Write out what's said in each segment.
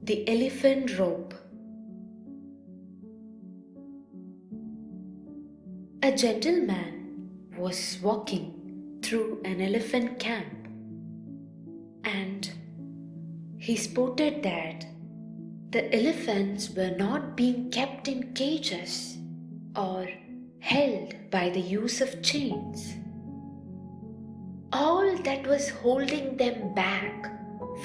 The elephant rope. A gentleman was walking through an elephant camp, and he spotted that the elephants were not being kept in cages or held by the use of chains. All that was holding them back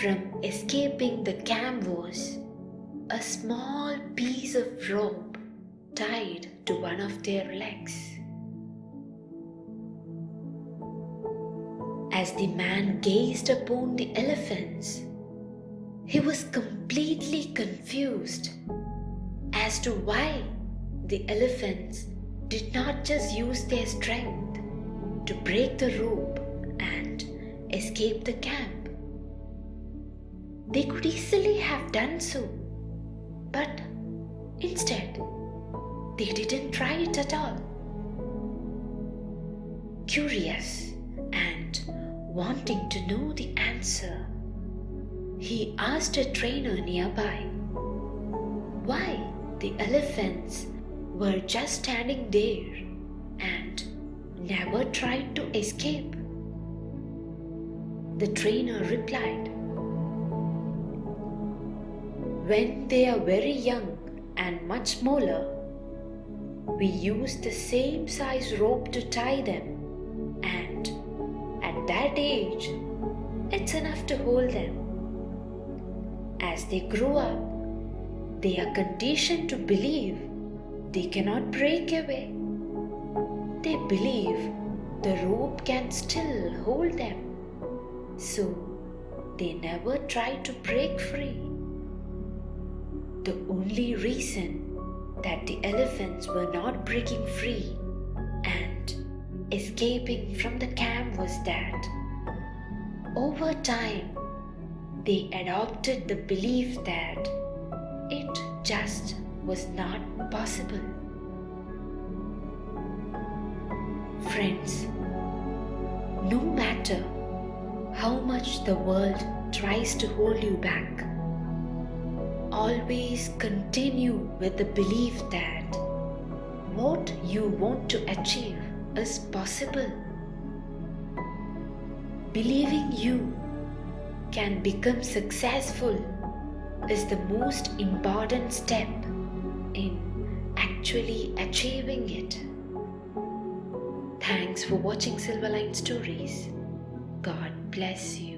from escaping the camp was a small piece of rope tied to one of their legs. As the man gazed upon the elephants, he was completely confused as to why the elephants did not just use their strength to break the rope and escape the camp. They could easily have done so, but instead, they didn't try it at all. Curious and wanting to know the answer, he asked a trainer nearby why the elephants were just standing there and never tried to escape. The trainer replied, "When they are very young and much smaller, we use the same size rope to tie them, and at that age, it's enough to hold them. As they grow up, they are conditioned to believe they cannot break away. They believe the rope can still hold them, so they never try to break free. The only reason that the elephants were not breaking free and escaping from the camp was that over time they adopted the belief that it just was not possible." Friends, no matter how much the world tries to hold you back, always continue with the belief that what you want to achieve is possible. Believing you can become successful is the most important step in actually achieving it. Thanks for watching Silverline Stories. God bless you.